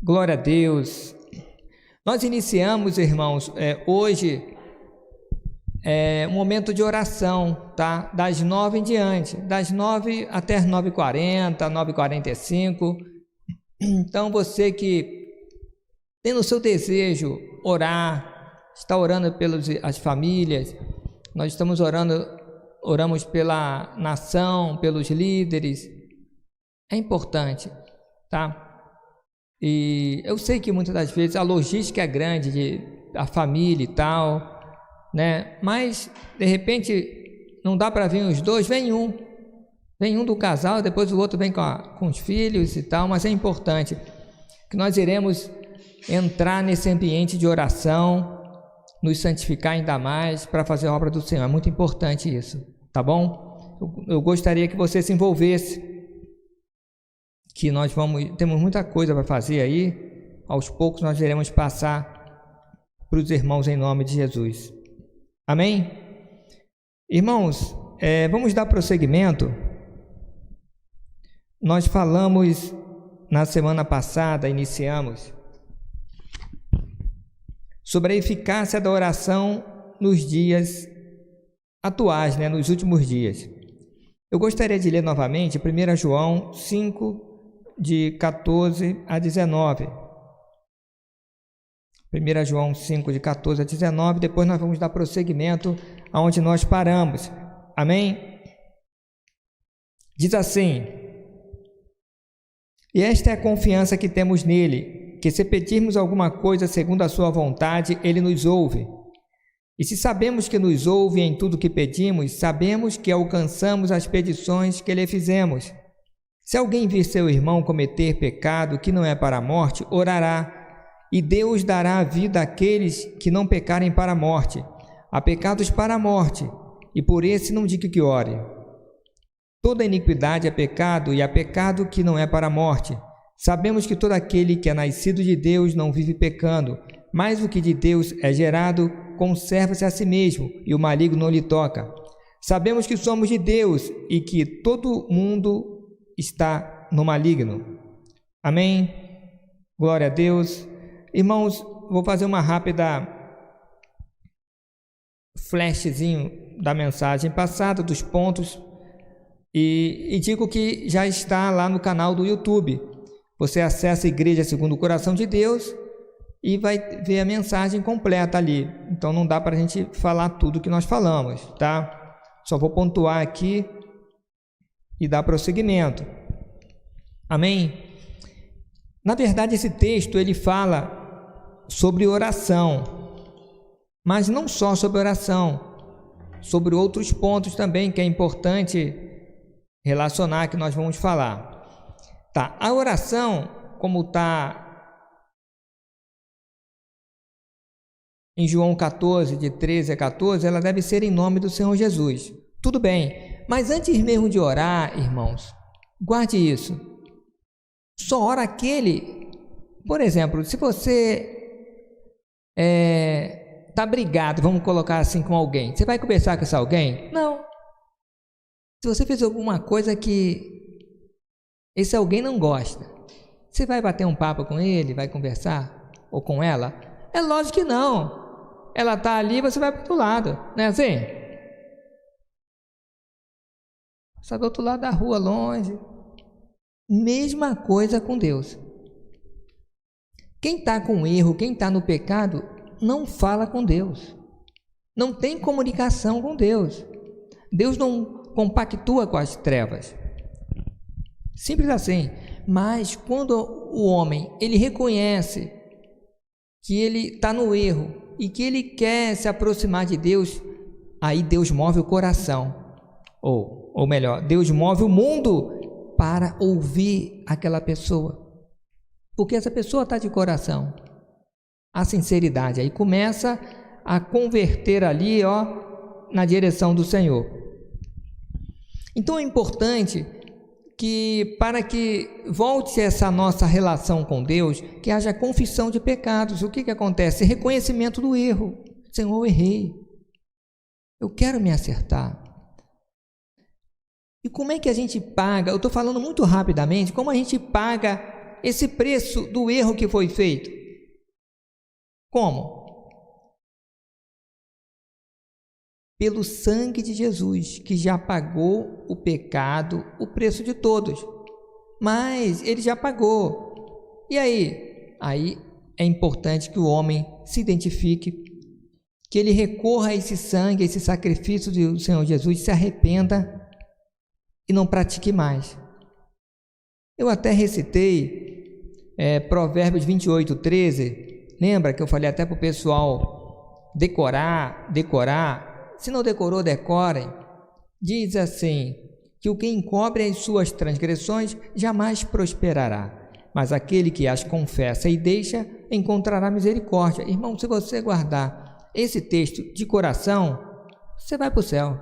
Glória a Deus. Nós iniciamos, irmãos, hoje um momento de oração, tá? Das 9 em diante, das 9 até as 9h40, 9h45. Então, você que tem no seu desejo orar, está orando pelas as famílias, nós estamos oramos pela nação, pelos líderes, é importante, tá? E eu sei que muitas das vezes a logística é grande, a família e tal, né? Mas, de repente, não dá para vir os dois, vem um do casal, depois o outro vem com os filhos e tal, mas é importante que nós iremos entrar nesse ambiente de oração, nos santificar ainda mais para fazer a obra do Senhor. É muito importante isso, tá bom? Eu gostaria que você se envolvesse, que nós temos muita coisa para fazer aí. Aos poucos nós iremos passar para os irmãos em nome de Jesus. Amém? Irmãos, vamos dar prosseguimento. Nós falamos na semana passada, iniciamos sobre a eficácia da oração nos dias atuais, né, nos últimos dias. Eu gostaria de ler novamente 1 João 5, de 14 a 19. 1 João 5, de 14 a 19, depois nós vamos dar prosseguimento aonde nós paramos. Amém? Diz assim: e esta é a confiança que temos nele, que se pedirmos alguma coisa segundo a sua vontade, ele nos ouve. E se sabemos que nos ouve em tudo que pedimos, sabemos que alcançamos as petições que lhe fizemos. Se alguém vir seu irmão cometer pecado que não é para a morte, orará, e Deus dará a vida àqueles que não pecarem para a morte. Há pecados para a morte, e por esse não digo que ore. Toda iniquidade é pecado, e há pecado que não é para a morte. Sabemos que todo aquele que é nascido de Deus não vive pecando, mas o que de Deus é gerado conserva-se a si mesmo, e o maligno não lhe toca. Sabemos que somos de Deus, e que todo mundo está no maligno. Amém? Glória a Deus. Irmãos, vou fazer uma rápida flashzinho da mensagem passada, dos pontos, e digo que já está lá no canal do YouTube. Você acessa a Igreja Segundo o Coração de Deus e vai ver a mensagem completa ali. Então não dá para a gente falar tudo que nós falamos, tá? Só vou pontuar aqui e dar prosseguimento. Amém? Na verdade, esse texto ele fala sobre oração, mas não só sobre oração, sobre outros pontos também que é importante relacionar, que nós vamos falar. Tá, a oração, como está em João 14, de 13 a 14, ela deve ser em nome do Senhor Jesus. Tudo bem, mas antes mesmo de orar, irmãos, guarde isso. Só ora aquele, por exemplo, se você está brigado, vamos colocar assim, com alguém, você vai conversar com esse alguém? Não. Se você fez alguma coisa que esse alguém não gosta, você vai bater um papo com ele, vai conversar, ou com ela? É lógico que não. Ela está ali, você vai para o outro lado, não é assim? Está do outro lado da rua, longe. Mesma coisa com Deus. Quem está com erro, quem está no pecado, não fala com Deus. Não tem comunicação com Deus. Deus não compactua com as trevas. Simples assim. Mas quando o homem ele reconhece que ele está no erro e que ele quer se aproximar de Deus, aí Deus move o coração. Ou melhor, Deus move o mundo para ouvir aquela pessoa, porque essa pessoa está de coração, a sinceridade, aí começa a converter ali, na direção do Senhor. Então é importante que, para que volte essa nossa relação com Deus, que haja confissão de pecados. O que acontece? Reconhecimento do erro. Senhor, eu errei, eu quero me acertar. E como é que a gente paga? Eu estou falando muito rapidamente, como a gente paga esse preço do erro que foi feito. Como? Pelo sangue de Jesus, que já pagou o pecado, o preço de todos. Mas ele já pagou. E aí? Aí é importante que o homem se identifique, que ele recorra a esse sangue, a esse sacrifício do Senhor Jesus, se arrependa e não pratique mais. Eu até recitei Provérbios 28, 13. Lembra que eu falei até para o pessoal decorar? Se não decorou, decorem. Diz assim, que o que encobre as suas transgressões jamais prosperará, mas aquele que as confessa e deixa, encontrará misericórdia. Irmão, se você guardar esse texto de coração, você vai para o céu.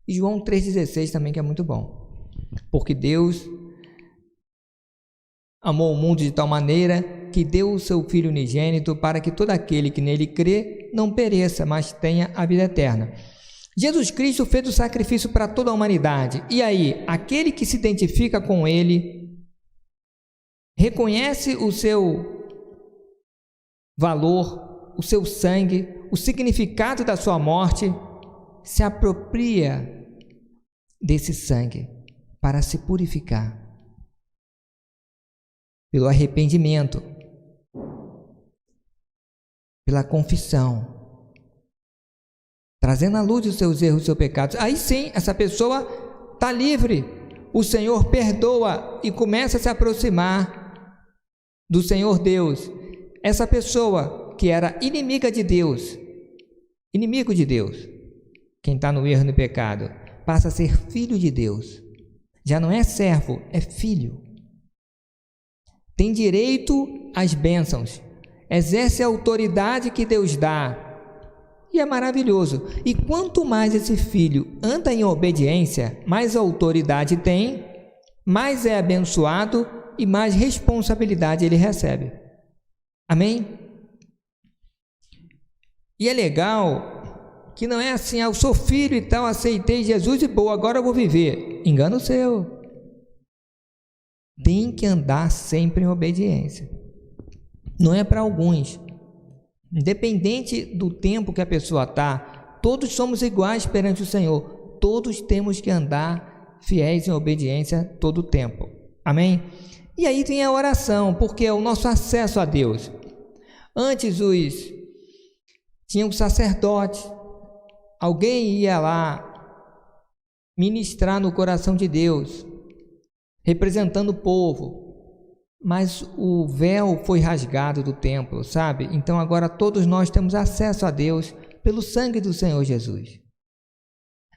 E João 3,16 também, que é muito bom. Porque Deus amou o mundo de tal maneira que deu o seu Filho unigênito para que todo aquele que nele crê não pereça, mas tenha a vida eterna. Jesus Cristo fez o sacrifício para toda a humanidade. E aí, aquele que se identifica com ele, reconhece o seu valor, o seu sangue, o significado da sua morte, se apropria desse sangue para se purificar pelo arrependimento, pela confissão, trazendo à luz os seus erros, os seus pecados. Aí sim, essa pessoa está livre. O Senhor perdoa e começa a se aproximar do Senhor Deus. Essa pessoa que era inimiga de Deus, inimigo de Deus, quem está no erro e no pecado, passa a ser filho de Deus. Já não é servo, é filho. Tem direito às bênçãos, exerce a autoridade que Deus dá, e é maravilhoso. E quanto mais esse filho anda em obediência, mais autoridade tem, mais é abençoado e mais responsabilidade ele recebe. Amém? E é legal que não é assim, eu sou filho e tal, aceitei Jesus e boa, agora eu vou viver. Engano seu. Tem que andar sempre em obediência. Não é para alguns. Independente do tempo que a pessoa está, todos somos iguais perante o Senhor. Todos temos que andar fiéis em obediência todo o tempo. Amém? E aí tem a oração, porque é o nosso acesso a Deus. Antes tinha um sacerdote. Alguém ia lá ministrar no coração de Deus, representando o povo, mas o véu foi rasgado do templo, sabe? Então agora todos nós temos acesso a Deus pelo sangue do Senhor Jesus.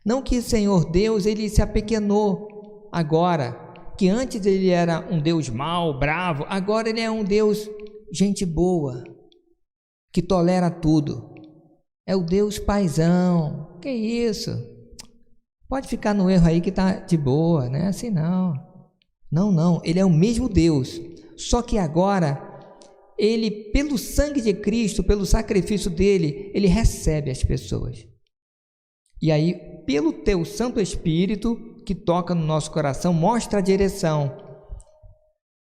Não que o Senhor Deus, ele se apequenou agora, que antes ele era um Deus mau, bravo, agora ele é um Deus gente boa, que tolera tudo. É o Deus paizão. Que isso? Pode ficar no erro aí que está de boa, não é assim não. Não, ele é o mesmo Deus, só que agora, ele, pelo sangue de Cristo, pelo sacrifício dele, ele recebe as pessoas. E aí, pelo teu Santo Espírito, que toca no nosso coração, mostra a direção,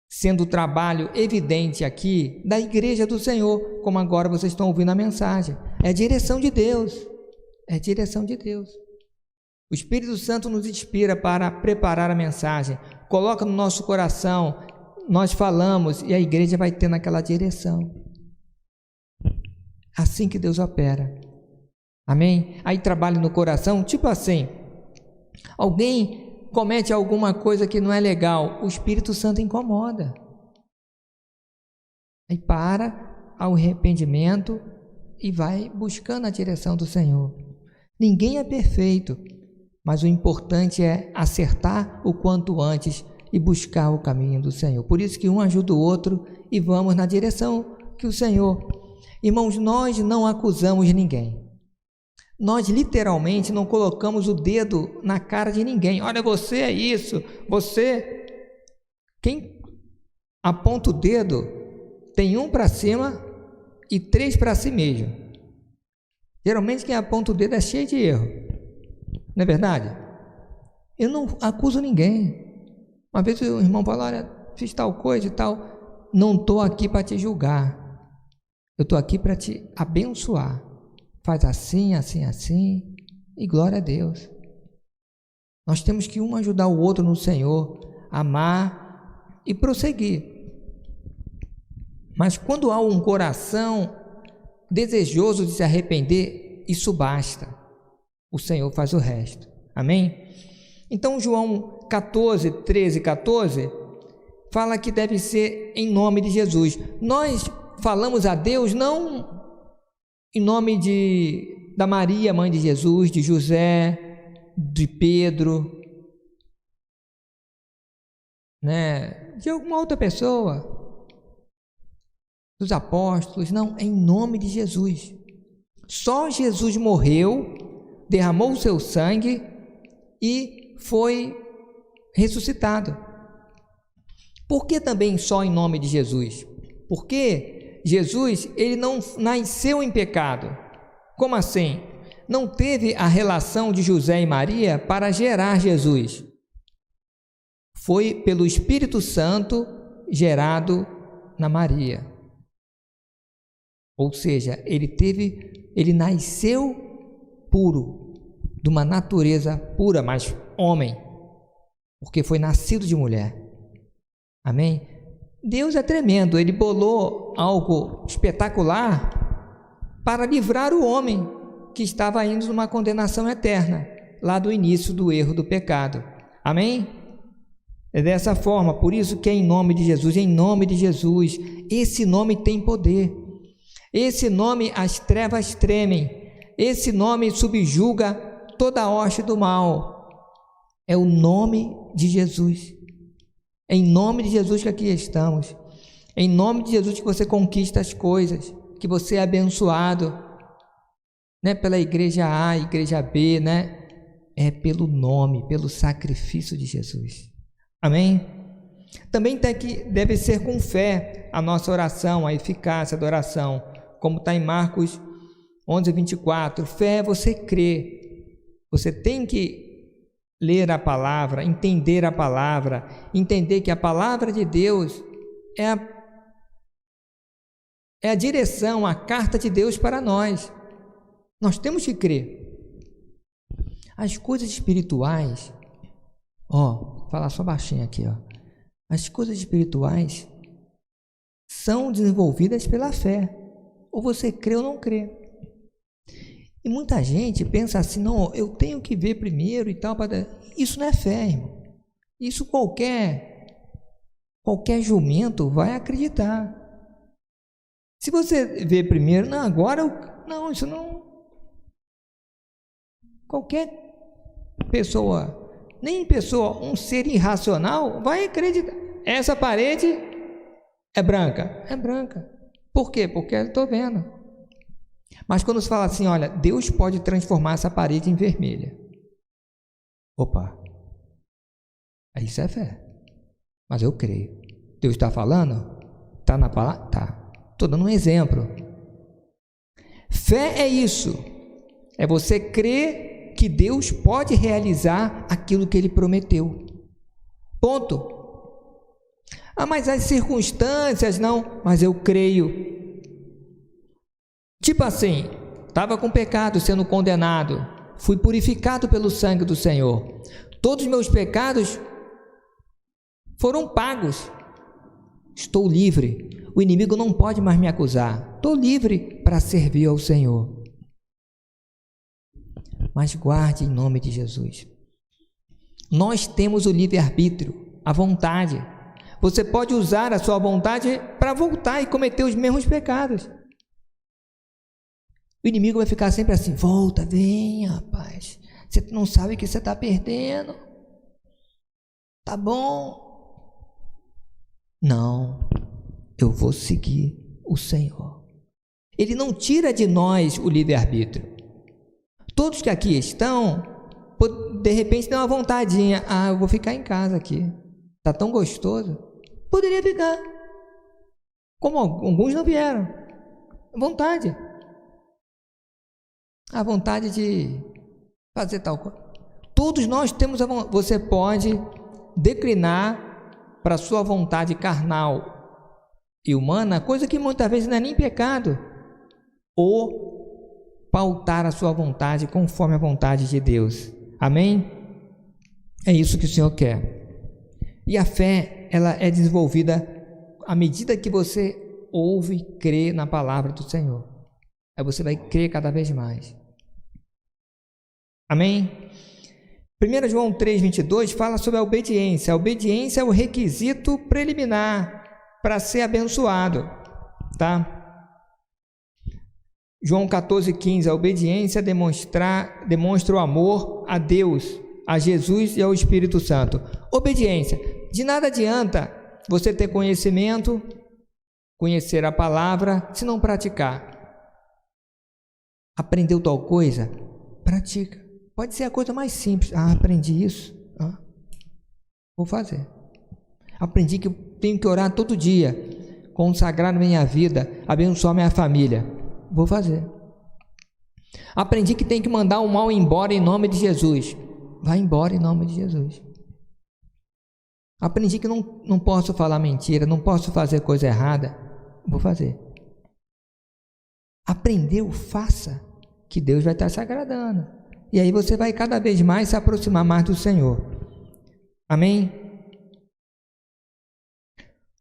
sendo o trabalho evidente aqui da Igreja do Senhor, como agora vocês estão ouvindo a mensagem. É a direção de Deus, é a direção de Deus. O Espírito Santo nos inspira para preparar a mensagem, coloca no nosso coração, nós falamos e a igreja vai ter naquela direção. Assim que Deus opera. Amém? Aí trabalha no coração, tipo assim, alguém comete alguma coisa que não é legal, o Espírito Santo incomoda. Aí para ao arrependimento e vai buscando a direção do Senhor. Ninguém é perfeito, mas o importante é acertar o quanto antes e buscar o caminho do Senhor. Por isso que um ajuda o outro e vamos na direção que o Senhor... Irmãos, nós não acusamos ninguém. Nós literalmente não colocamos o dedo na cara de ninguém. Olha, você é isso, você... Quem aponta o dedo tem um para cima e 3 para si mesmo. Geralmente quem aponta o dedo é cheio de erro. Não é verdade? Eu não acuso ninguém. Uma vez o irmão falou, olha, fiz tal coisa e tal. Não estou aqui para te julgar. Eu estou aqui para te abençoar. Faz assim, assim, assim, e glória a Deus. Nós temos que um ajudar o outro no Senhor, amar e prosseguir. Mas quando há um coração desejoso de se arrepender, isso basta. O Senhor faz o resto. Amém? Então, João 14, 13 e 14, fala que deve ser em nome de Jesus. Nós falamos a Deus não em nome da Maria, mãe de Jesus, de José, de Pedro, né, de alguma outra pessoa, dos apóstolos, não, é em nome de Jesus. Só Jesus morreu, derramou o seu sangue e foi ressuscitado. Por que também só em nome de Jesus? Porque Jesus, ele não nasceu em pecado. Como assim? Não teve a relação de José e Maria para gerar Jesus. Foi pelo Espírito Santo gerado na Maria. Ou seja, ele nasceu puro, de uma natureza pura, mas homem, porque foi nascido de mulher. Amém? Deus é tremendo, ele bolou algo espetacular para livrar o homem que estava indo numa condenação eterna, lá do início do erro do pecado. Amém? É dessa forma, por isso que é em nome de Jesus, em nome de Jesus. Esse nome tem poder. Esse nome as trevas tremem. Esse nome subjuga toda a hoste do mal. É o nome de Jesus. É em nome de Jesus que aqui estamos. É em nome de Jesus que você conquista as coisas, que você é abençoado, não é pela igreja A, igreja B, né? É pelo nome, pelo sacrifício de Jesus. Amém? Também deve ser com fé a nossa oração, a eficácia da oração, como está em Marcos 11, 24. Fé é você crer. Você tem que ler a palavra, entender que a palavra de Deus é a direção, a carta de Deus para nós. Nós temos que crer. As coisas espirituais, vou falar só baixinho aqui, as coisas espirituais são desenvolvidas pela fé. Ou você crê ou não crê. E muita gente pensa assim, não, eu tenho que ver primeiro e tal. Isso não é fé, irmão. Isso qualquer jumento vai acreditar. Se você vê primeiro, não, agora, não, isso não. Qualquer pessoa, um ser irracional vai acreditar. Essa parede é branca. É branca. Por quê? Porque eu estou vendo. Mas quando se fala assim, olha, Deus pode transformar essa parede em vermelha. Opa, isso é fé. Mas eu creio. Deus está falando? Está na palavra? Está. Estou dando um exemplo. Fé é isso. É você crer que Deus pode realizar aquilo que Ele prometeu. Ponto. Mas as circunstâncias não, mas eu creio. Tipo assim, estava com pecado sendo condenado, fui purificado pelo sangue do Senhor. Todos os meus pecados foram pagos. Estou livre. O inimigo não pode mais me acusar. Estou livre para servir ao Senhor. Mas guarde em nome de Jesus. Nós temos o livre-arbítrio, a vontade. Você pode usar a sua vontade para voltar e cometer os mesmos pecados. O inimigo vai ficar sempre assim, volta, vem, rapaz. Você não sabe que você está perdendo. Tá bom. Não, eu vou seguir o Senhor. Ele não tira de nós o livre-arbítrio. Todos que aqui estão, de repente tem uma vontadinha, eu vou ficar em casa aqui. Está tão gostoso. Poderia ficar. Como alguns não vieram. Vontade. A vontade de fazer tal coisa. Todos nós temos a vontade. Você pode declinar para a sua vontade carnal e humana, coisa que muitas vezes não é nem pecado, ou pautar a sua vontade conforme a vontade de Deus. Amém? É isso que o Senhor quer. E a fé, ela é desenvolvida à medida que você ouve e crê na palavra do Senhor. Aí você vai crer cada vez mais. Amém? 1 João 3,22 fala sobre a obediência. A obediência é o requisito preliminar para ser abençoado, tá? João 14,15, a obediência demonstra o amor a Deus, a Jesus e ao Espírito Santo. Obediência. De nada adianta você ter conhecimento, conhecer a palavra, se não praticar. Aprendeu tal coisa? Pratica. Pode ser a coisa mais simples. Aprendi isso. Vou fazer. Aprendi que eu tenho que orar todo dia, consagrar minha vida, abençoar minha família. Vou fazer. Aprendi que tem que mandar o mal embora em nome de Jesus. Vai embora em nome de Jesus. Aprendi que não posso falar mentira, não posso fazer coisa errada. Vou fazer. Aprendeu, faça, que Deus vai estar se agradando. E aí você vai cada vez mais se aproximar mais do Senhor. Amém?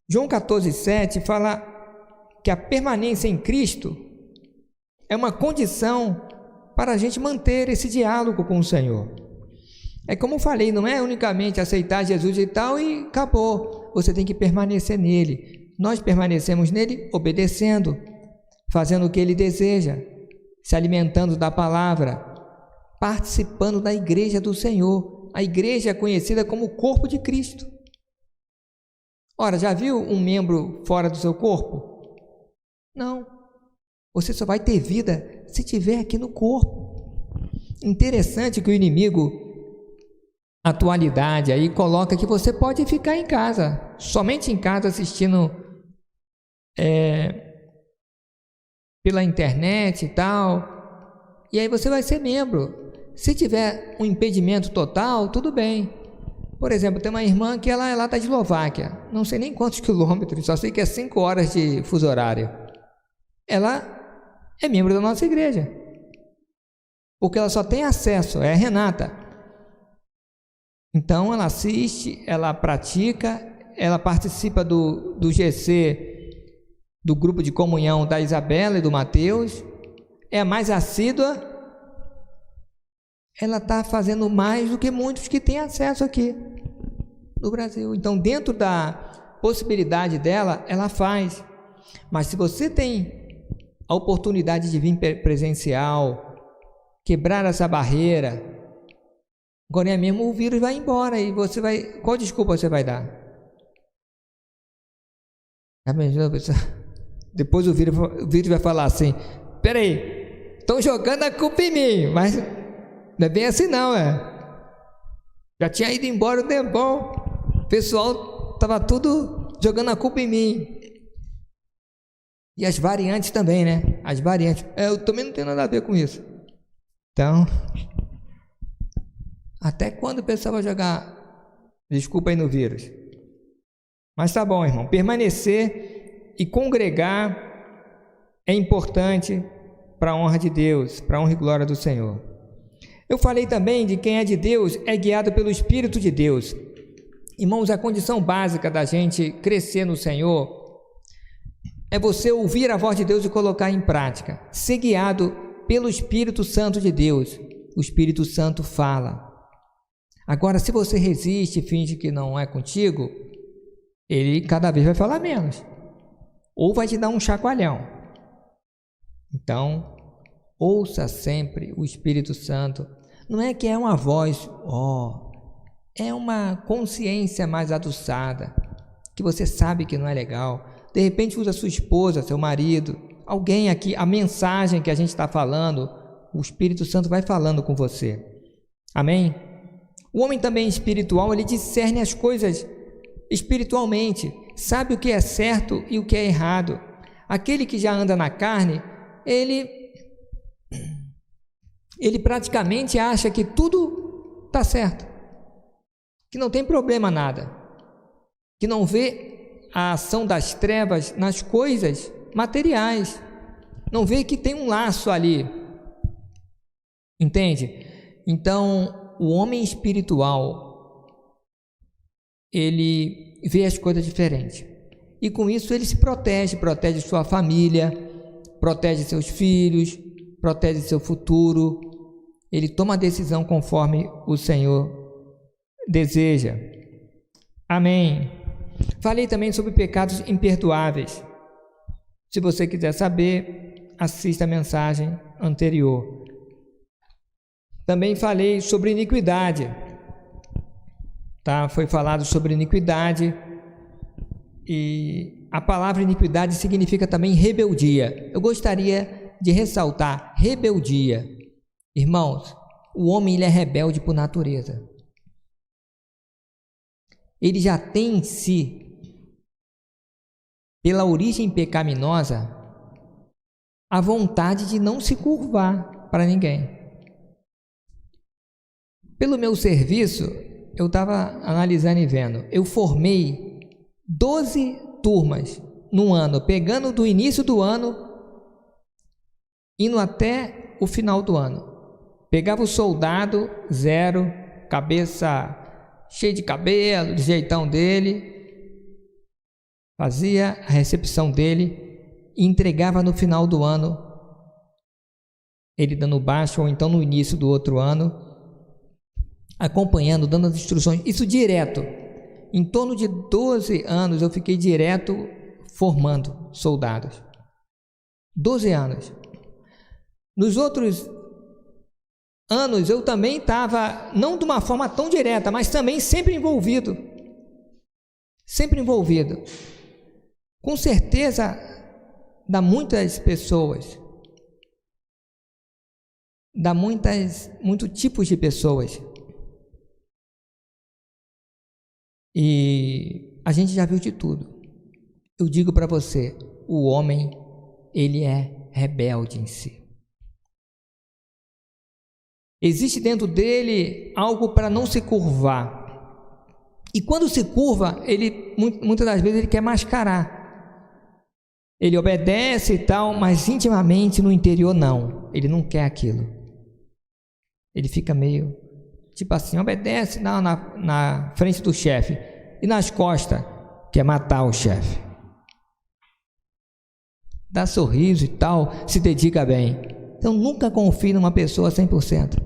João 14,7 fala que a permanência em Cristo é uma condição para a gente manter esse diálogo com o Senhor. É como eu falei, não é unicamente aceitar Jesus e tal e acabou. Você tem que permanecer nele. Nós permanecemos nele obedecendo, fazendo o que ele deseja, se alimentando da palavra, participando da igreja do Senhor. A igreja é conhecida como o corpo de Cristo. Ora, já viu um membro fora do seu corpo? Não. Você só vai ter vida se estiver aqui no corpo. Interessante que o inimigo, atualidade, aí coloca que você pode ficar em casa, somente em casa assistindo pela internet e tal, e aí você vai ser membro. Se tiver um impedimento total, tudo bem. Por exemplo, tem uma irmã que ela é lá da Eslováquia, não sei nem quantos quilômetros, só sei que é 5 horas de fuso horário. Ela é membro da nossa igreja, porque ela só tem acesso, é a Renata. Então ela assiste, ela pratica, ela participa do GC, do grupo de comunhão da Isabela e do Mateus, é a mais assídua. Ela está fazendo mais do que muitos que têm acesso aqui no Brasil. Então, dentro da possibilidade dela, ela faz. Mas se você tem a oportunidade de vir presencial, quebrar essa barreira, agora é mesmo o vírus vai embora e você vai... Qual desculpa você vai dar? Depois o vírus vai falar assim: peraí, estão jogando a culpa em mim, mas não é bem assim não, já tinha ido embora um tempão, o pessoal estava tudo jogando a culpa em mim. E as variantes também, né? As variantes, eu também não tenho nada a ver com isso. Então, até quando o pessoal vai jogar desculpa aí no vírus? Mas tá bom, irmão, permanecer e congregar é importante para a honra de Deus, para a honra e glória do Senhor. Eu falei também de quem é de Deus é guiado pelo Espírito de Deus. Irmãos, a condição básica da gente crescer no Senhor é você ouvir a voz de Deus e colocar em prática, ser guiado pelo Espírito Santo de Deus. O Espírito Santo fala. Agora, se você resiste e finge que não é contigo, ele cada vez vai falar menos, ou vai te dar um chacoalhão. Então, ouça sempre o Espírito Santo. Não é que é uma voz, é uma consciência mais aguçada, que você sabe que não é legal. De repente usa sua esposa, seu marido, alguém aqui, a mensagem que a gente está falando, o Espírito Santo vai falando com você. Amém? O homem também espiritual, ele discerne as coisas espiritualmente, sabe o que é certo e o que é errado. Aquele que já anda na carne, ele praticamente acha que tudo está certo, que não tem problema nada. que não vê a ação das trevas nas coisas materiais, não vê que tem um laço ali, entende? Então, o homem espiritual, ele vê as coisas diferentes, e com isso ele se protege sua família, protege seus filhos, protege seu futuro, ele toma a decisão conforme o Senhor deseja. Amém. Falei também sobre pecados imperdoáveis. Se você quiser saber, assista a mensagem anterior. Também falei sobre iniquidade, tá? Foi falado sobre iniquidade, e a palavra iniquidade significa também rebeldia. Eu gostaria de ressaltar rebeldia. Irmãos, o homem ele é rebelde por natureza. Ele já tem em si, pela origem pecaminosa, a vontade de não se curvar para ninguém. Pelo meu serviço, eu estava analisando e vendo, eu formei 12 turmas no ano, pegando do início do ano, indo até o final do ano. Pegava o soldado, zero, cabeça cheio de cabelo, do jeitão dele, fazia a recepção dele e entregava no final do ano, ele dando baixo, ou então no início do outro ano, acompanhando, dando as instruções, isso direto. Em torno de 12 anos eu fiquei direto formando soldados. 12 anos. Nos outros anos eu também estava, não de uma forma tão direta, mas também sempre envolvido. Sempre envolvido. Com certeza dá muitas pessoas, dá muitos tipos de pessoas. E a gente já viu de tudo. Eu digo para você, o homem, ele é rebelde em si. Existe dentro dele algo para não se curvar. E quando se curva, ele muitas das vezes ele quer mascarar. Ele obedece e tal, mas intimamente no interior não. Ele não quer aquilo. Ele fica meio, tipo assim, obedece na frente do chefe. E nas costas, quer matar o chefe. Dá sorriso e tal, se dedica bem. Então nunca confie numa pessoa 100%.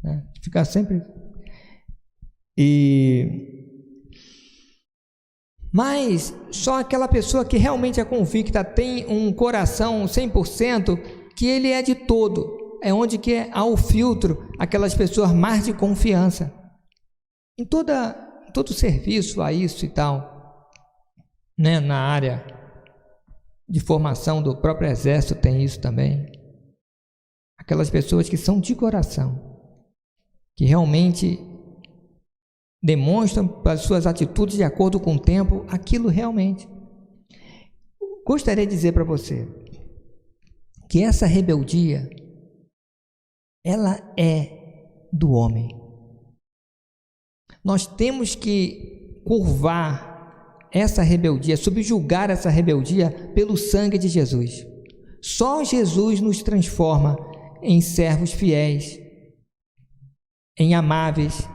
Né? Fica sempre... Mas só aquela pessoa que realmente é convicta, tem um coração 100%, que ele é de todo. É onde que há o filtro, aquelas pessoas mais de confiança. Em todo serviço a isso e tal, né? Na área de formação do próprio exército tem isso também. Aquelas pessoas que são de coração, que realmente demonstram pelas suas atitudes de acordo com o tempo, aquilo realmente. Gostaria de dizer para você que essa rebeldia, ela é do homem. Nós temos que curvar essa rebeldia, subjugar essa rebeldia pelo sangue de Jesus. Só Jesus nos transforma em servos fiéis, em amáveis,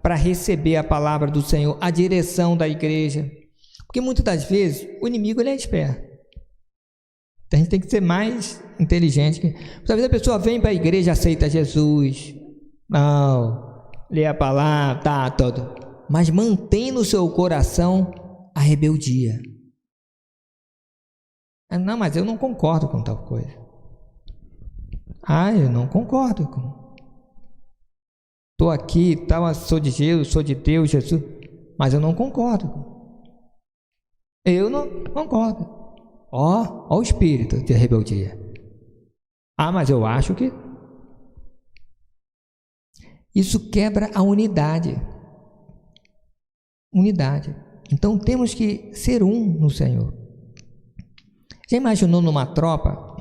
para receber a palavra do Senhor, a direção da igreja. Porque muitas das vezes o inimigo ele é esperto. Então a gente tem que ser mais inteligente. Muitas vezes a pessoa vem para a igreja, aceita Jesus, lê a palavra, tá, todo, mas mantém no seu coração a rebeldia. Não, mas eu não concordo com tal coisa. Eu não concordo com... Estou aqui, tal, sou de Jesus, sou de Deus, Jesus, mas eu não concordo. Eu não concordo. Ó o espírito de rebeldia. Mas eu acho que... Isso quebra a unidade. Unidade. Então temos que ser um no Senhor. Já imaginou numa tropa?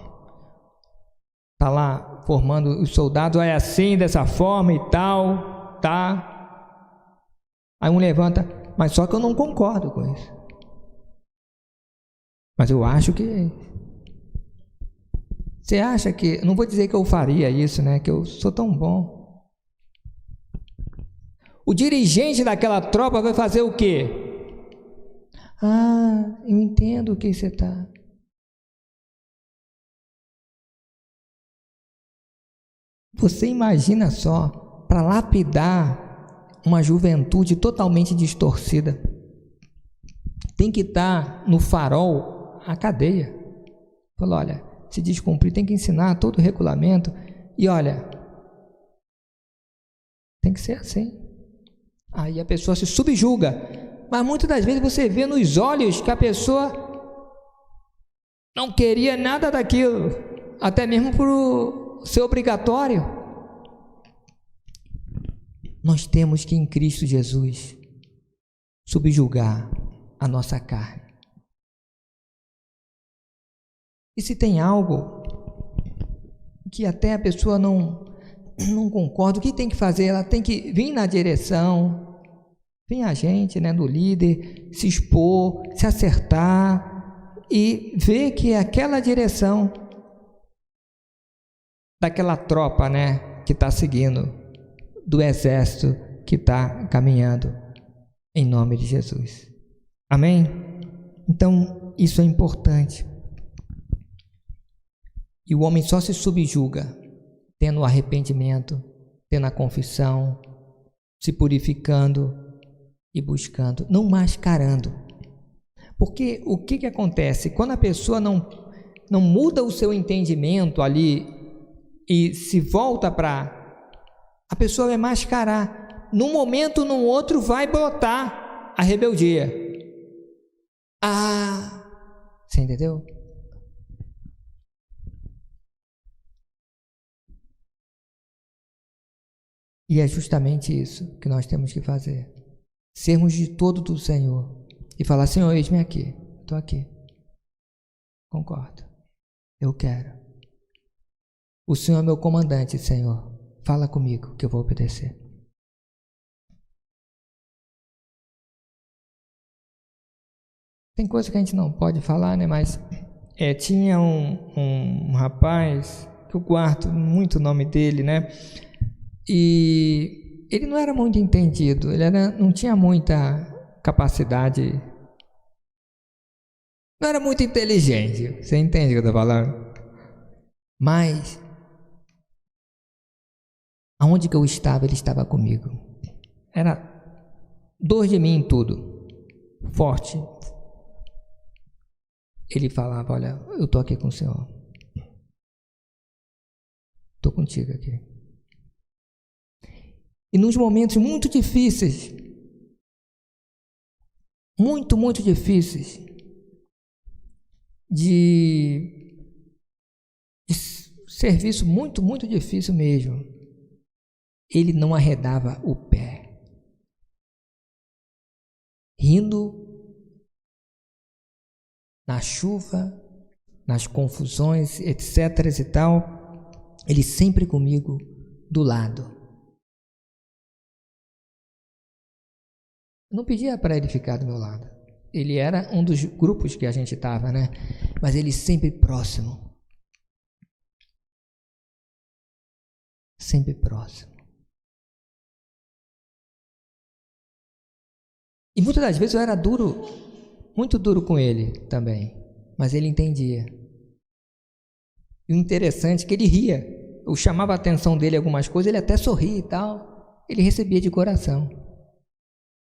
Está lá formando os soldados, é assim, dessa forma e tal, tá? Aí um levanta, Mas só que eu não concordo com isso. Mas eu acho que... Você acha que... Não vou dizer que eu faria isso, né? Que eu sou tão bom. O dirigente daquela tropa vai fazer o quê? Ah, eu entendo o que você está... Você imagina só, para lapidar uma juventude totalmente distorcida, tem que estar no farol a cadeia. Falou, olha, se descumprir, tem que ensinar todo o regulamento. E olha, tem que ser assim. Aí a pessoa se subjuga. Mas muitas das vezes você vê nos olhos que a pessoa não queria nada daquilo, até mesmo por ser obrigatório. Nós temos que, em Cristo Jesus, subjugar a nossa carne. E se tem algo que até a pessoa não concorda, o que tem que fazer? Ela tem que vir na direção, vir a gente, né, do líder, se expor, se acertar e ver que é aquela direção daquela tropa, né, que está seguindo, do exército que está caminhando, em nome de Jesus. Amém? Então, isso é importante. E o homem só se subjuga tendo o arrependimento, tendo a confissão, se purificando e buscando, não mascarando. Porque o que acontece? Quando a pessoa não muda o seu entendimento ali e se volta para... A pessoa vai mascarar. Num momento ou num outro vai brotar a rebeldia. Ah, você entendeu? E é justamente isso que nós temos que fazer. Sermos de todo do Senhor. E falar, Senhor, eis-me aqui. Estou aqui. Concordo. Eu quero. O Senhor é meu comandante, Senhor. Fala comigo que eu vou obedecer. Tem coisa que a gente não pode falar, né? Mas tinha um rapaz, que eu guardo muito o nome dele, né? E ele não era muito entendido, não tinha muita capacidade, não era muito inteligente, você entende o que eu estou falando? Mas, aonde que eu estava, ele estava comigo. Era dor de mim em tudo, forte. Ele falava, olha, eu estou aqui com o Senhor. Estou contigo aqui. E nos momentos muito difíceis, muito difíceis, de serviço muito difícil mesmo, ele não arredava o pé, rindo na chuva, nas confusões, etc. e tal, ele sempre comigo do lado. Não pedia para ele ficar do meu lado. Ele era um dos grupos que a gente estava, né? Mas ele sempre próximo. Sempre próximo. E muitas das vezes eu era duro, muito duro com ele também. Mas ele entendia. E o interessante é que ele ria. Eu chamava a atenção dele em algumas coisas, ele até sorria e tal. Ele recebia de coração.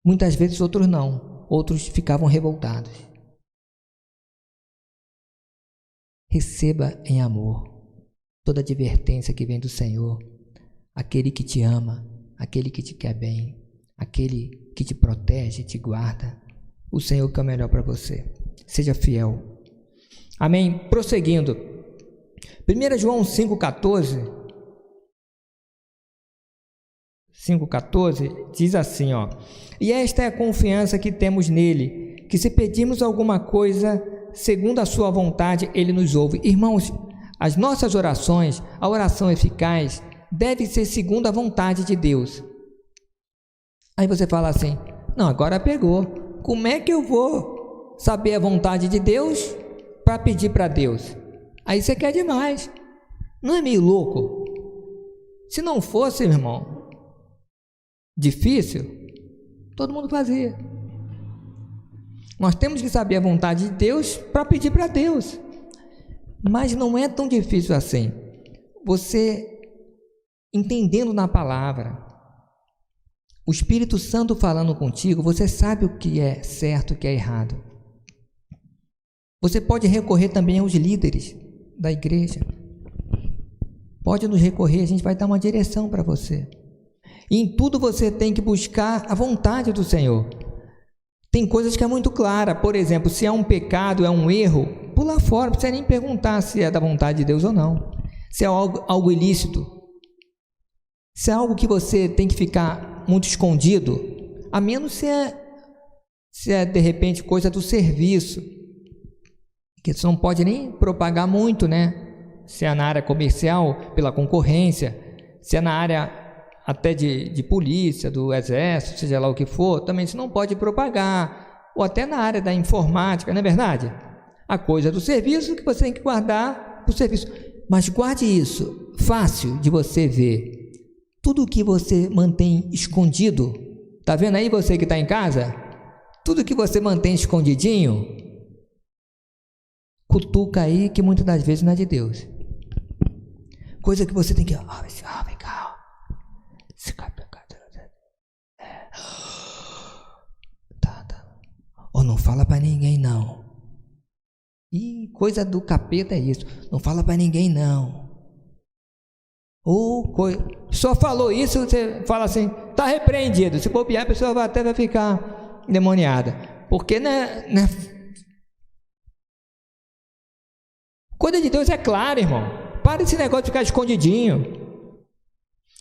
Muitas vezes outros não, outros ficavam revoltados. Receba em amor toda advertência que vem do Senhor, aquele que te ama, aquele que te quer bem, aquele que te protege, te guarda, o Senhor que é o melhor para você. Seja fiel. Amém? Prosseguindo. 1 João 5,14 diz assim, ó: e esta é a confiança que temos nele, que se pedirmos alguma coisa segundo a sua vontade, ele nos ouve. Irmãos, as nossas orações, a oração eficaz, deve ser segundo a vontade de Deus. Aí você fala assim, Não, agora pegou. Como é que eu vou saber a vontade de Deus para pedir para Deus? Aí você quer demais. Não é meio louco? Se não fosse, meu irmão, difícil, todo mundo fazia. Nós temos que saber a vontade de Deus para pedir para Deus. Mas não é tão difícil assim. Você entendendo na palavra, o Espírito Santo falando contigo, você sabe o que é certo e o que é errado. Você pode recorrer também aos líderes da igreja. Pode nos recorrer, a gente vai dar uma direção para você. E em tudo você tem que buscar a vontade do Senhor. Tem coisas que é muito clara, por exemplo, se é um pecado, é um erro, pula fora, não precisa nem perguntar se é da vontade de Deus ou não. Se é algo ilícito, se é algo que você tem que ficar muito escondido, a menos se é de repente coisa do serviço, que você não pode nem propagar muito, né? Se é na área comercial, pela concorrência, se é na área até de polícia, do exército, seja lá o que for, também você não pode propagar, ou até na área da informática, não é verdade? A coisa do serviço que você tem que guardar para o serviço, mas guarde isso, fácil de você ver, tudo que você mantém escondido, tá vendo aí você que está em casa? Tudo que você mantém escondidinho, cutuca aí que muitas das vezes não é de Deus, coisa que você tem que, vem cá, ou não fala para ninguém não. E coisa do capeta é isso, não fala para ninguém não. Só falou isso, você fala assim, está repreendido. Se bobear, a pessoa vai ficar endemoniada, porque né? Coisa de Deus é clara, irmão. Para esse negócio de ficar escondidinho.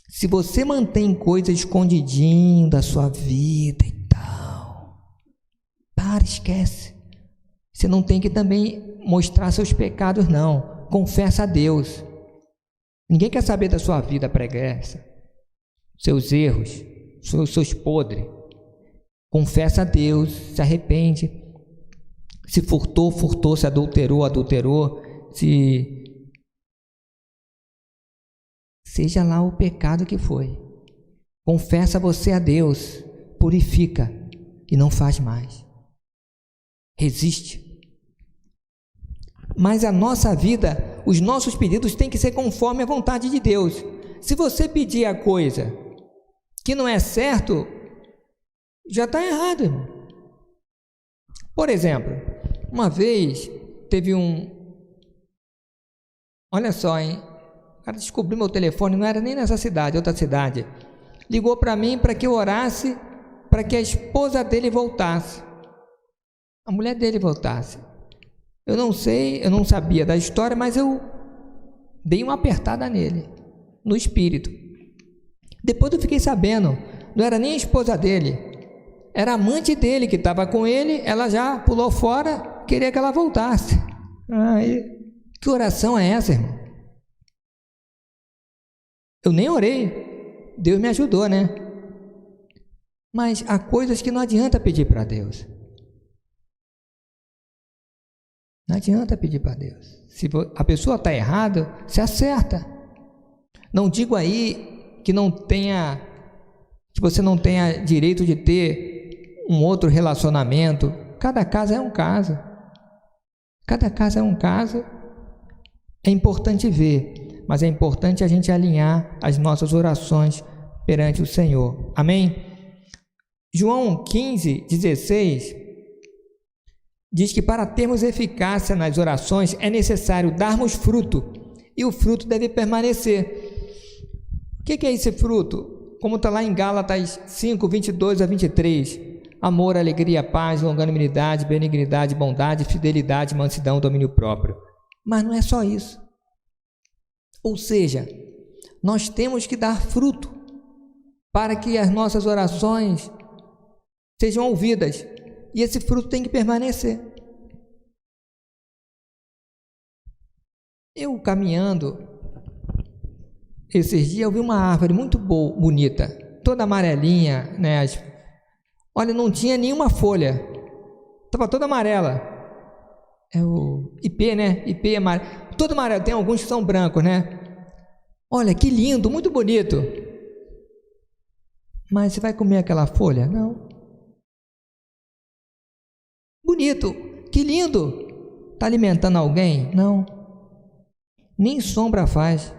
Se você mantém coisa escondidinho da sua vida e tal, esquece. Você não tem que também mostrar seus pecados, não. Confessa a Deus. Ninguém quer saber da sua vida pregressa, seus erros, seus podres. Confessa a Deus, se arrepende. Se furtou, se adulterou, seja lá o pecado que foi. Confessa você a Deus, purifica e não faz mais. Resiste. Mas a nossa vida, os nossos pedidos têm que ser conforme a vontade de Deus. Se você pedir a coisa que não é certo, já está errado, irmão. Por exemplo, uma vez teve olha só, hein? O cara descobriu meu telefone, não era nem nessa cidade, outra cidade. Ligou para mim para que eu orasse para que a esposa dele voltasse. A mulher dele voltasse. Eu não sei, eu não sabia da história, mas eu dei uma apertada nele, no espírito. Depois eu fiquei sabendo, não era nem a esposa dele, era a amante dele que estava com ele, ela já pulou fora, queria que ela voltasse. Que oração é essa, irmão? Eu nem orei, Deus me ajudou, né? Mas há coisas que não adianta pedir para Deus. Não adianta pedir para Deus. Se a pessoa está errada, se acerta. Não digo aí que você não tenha direito de ter um outro relacionamento. Cada caso é um caso. Cada caso é um caso. É importante ver, mas é importante a gente alinhar as nossas orações perante o Senhor. Amém? João 15:16 diz que para termos eficácia nas orações é necessário darmos fruto, e o fruto deve permanecer. O que é esse fruto? Como está lá em Gálatas 5:22-23, amor, alegria, paz, longanimidade, benignidade, bondade, fidelidade, mansidão, domínio próprio. Mas não é só isso. Ou seja, nós temos que dar fruto para que as nossas orações sejam ouvidas. E esse fruto tem que permanecer. Eu caminhando, esses dias eu vi uma árvore muito bonita, toda amarelinha, né? Olha, não tinha nenhuma folha, estava toda amarela. É o ipê, né? Ipê é amarelo, todo amarelo. Tem alguns que são brancos, né? Olha, que lindo, muito bonito. Mas você vai comer aquela folha? Não. Bonito, que lindo. Está alimentando alguém? Não. Nem sombra faz.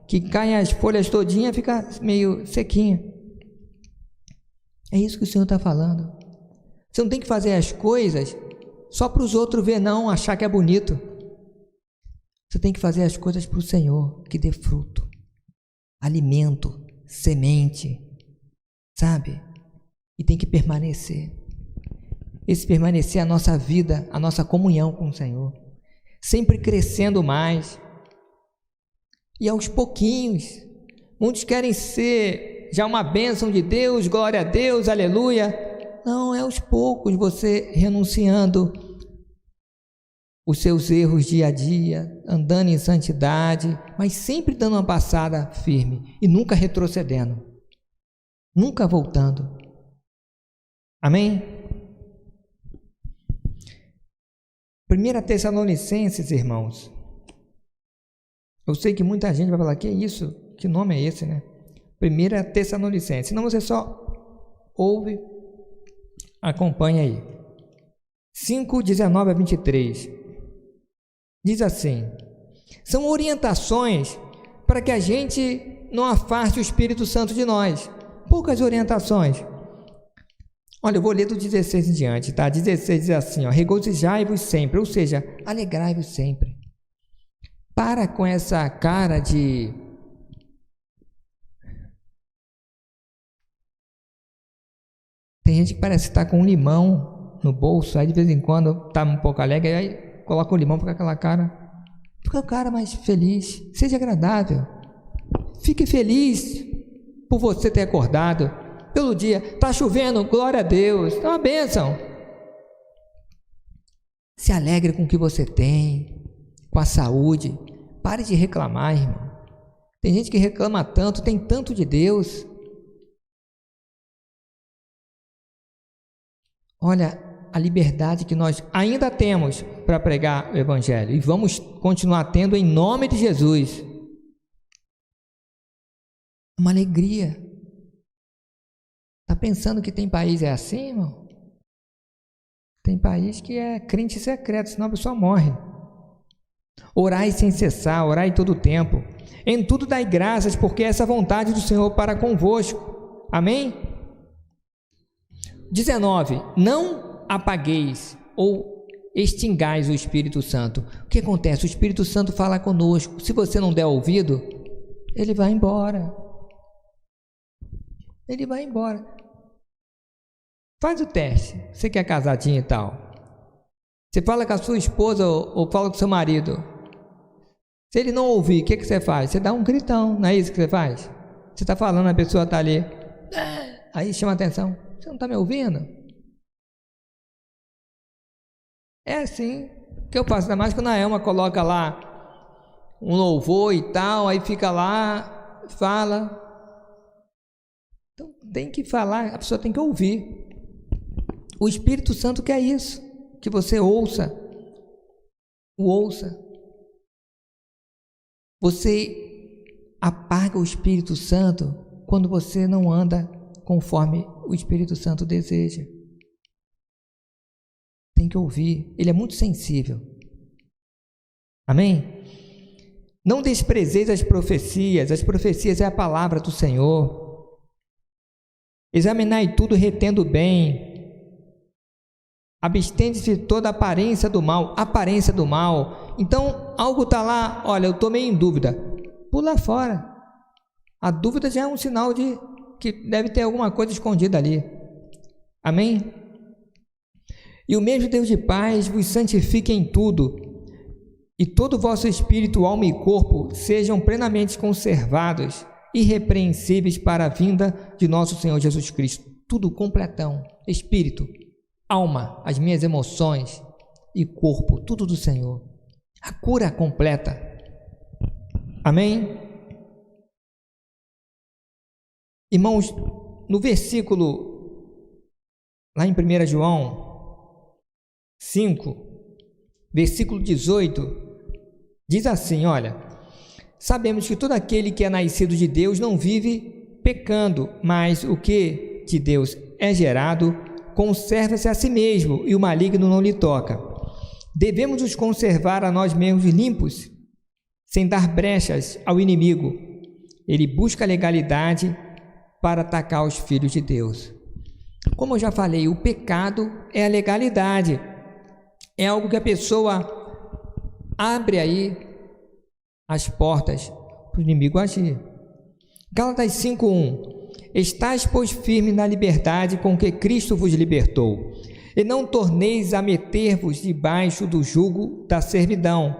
Que caem as folhas todinhas, fica meio sequinha. É isso que o Senhor está falando. Você não tem que fazer as coisas só para os outros ver, não, achar que é bonito. Você tem que fazer as coisas para o Senhor, que dê fruto, alimento, semente, sabe? E tem que permanecer. Esse permanecer é a nossa vida, a nossa comunhão com o Senhor, sempre crescendo mais. E aos pouquinhos, muitos querem ser já uma bênção de Deus, glória a Deus, aleluia. Não, é aos poucos, você renunciando os seus erros dia a dia, andando em santidade, mas sempre dando uma passada firme e nunca retrocedendo, nunca voltando. Amém? 1 Tessalonicenses, irmãos. Eu sei que muita gente vai falar, que é isso? Que nome é esse, né? 1 Tessalonicenses. Senão você só ouve, acompanha aí. 5:19-23. Diz assim: são orientações para que a gente não afaste o Espírito Santo de nós. Poucas orientações. Olha, eu vou ler do 16 em diante, tá? 16 diz assim, ó: regozijai-vos sempre, ou seja, alegrai-vos sempre. Para com essa cara de tem gente que parece estar com um limão no bolso, aí de vez em quando está um pouco alegre, aí coloca o limão, fica aquela cara, fica o cara mais feliz, seja agradável, fique feliz por você ter acordado, pelo dia, está chovendo, glória a Deus, é uma bênção. Se alegre com o que você tem, com a saúde, pare de reclamar, irmão. Tem gente que reclama tanto, tem tanto de Deus. Olha a liberdade que nós ainda temos para pregar o Evangelho e vamos continuar tendo em nome de Jesus. Uma alegria. Está pensando que tem país é assim, irmão? Tem país que é crente secreto, senão a pessoa morre. Orai sem cessar, orai todo o tempo. Em tudo dai graças, porque essa é a vontade do Senhor para convosco. Amém? 19. Não apagueis ou extingais o Espírito Santo. O que acontece? O Espírito Santo fala conosco. Se você não der ouvido, ele vai embora. Ele vai embora. Faz o teste. Você que é casadinho e tal. Você fala com a sua esposa ou fala com o seu marido. Se ele não ouvir, o que você faz? Você dá um gritão, não é isso que você faz? Você está falando, a pessoa está ali. Aí chama atenção. Você não está me ouvindo? É assim que eu faço, ainda mais quando a Elma coloca lá um louvor e tal, aí fica lá, fala. Então tem que falar, a pessoa tem que ouvir. O Espírito Santo quer isso, que você ouça, o ouça. Você apaga o Espírito Santo quando você não anda conforme o Espírito Santo deseja. Tem que ouvir, ele é muito sensível. Amém? Não desprezeis as profecias é a palavra do Senhor. Examinai tudo retendo bem. Abstende-se de toda aparência do mal. Então, algo está lá, olha, eu estou meio em dúvida. Pula fora. A dúvida já é um sinal de que deve ter alguma coisa escondida ali. Amém? E o mesmo Deus de paz vos santifique em tudo, e todo o vosso espírito, alma e corpo sejam plenamente conservados, irrepreensíveis para a vinda de nosso Senhor Jesus Cristo. Tudo completão, espírito, alma, as minhas emoções e corpo, tudo do Senhor. A cura completa. Amém? Irmãos, no versículo lá em 1 João 5, versículo 18, diz assim, olha: sabemos que todo aquele que é nascido de Deus não vive pecando, mas o que de Deus é gerado conserva-se a si mesmo, e o maligno não lhe toca. Devemos nos conservar a nós mesmos limpos, sem dar brechas ao inimigo. Ele busca a legalidade para atacar os filhos de Deus. Como eu já falei, o pecado é a legalidade. É algo que a pessoa abre aí as portas para o inimigo agir. Gálatas 5:1: estais, pois, firmes na liberdade com que Cristo vos libertou, e não torneis a meter-vos debaixo do jugo da servidão,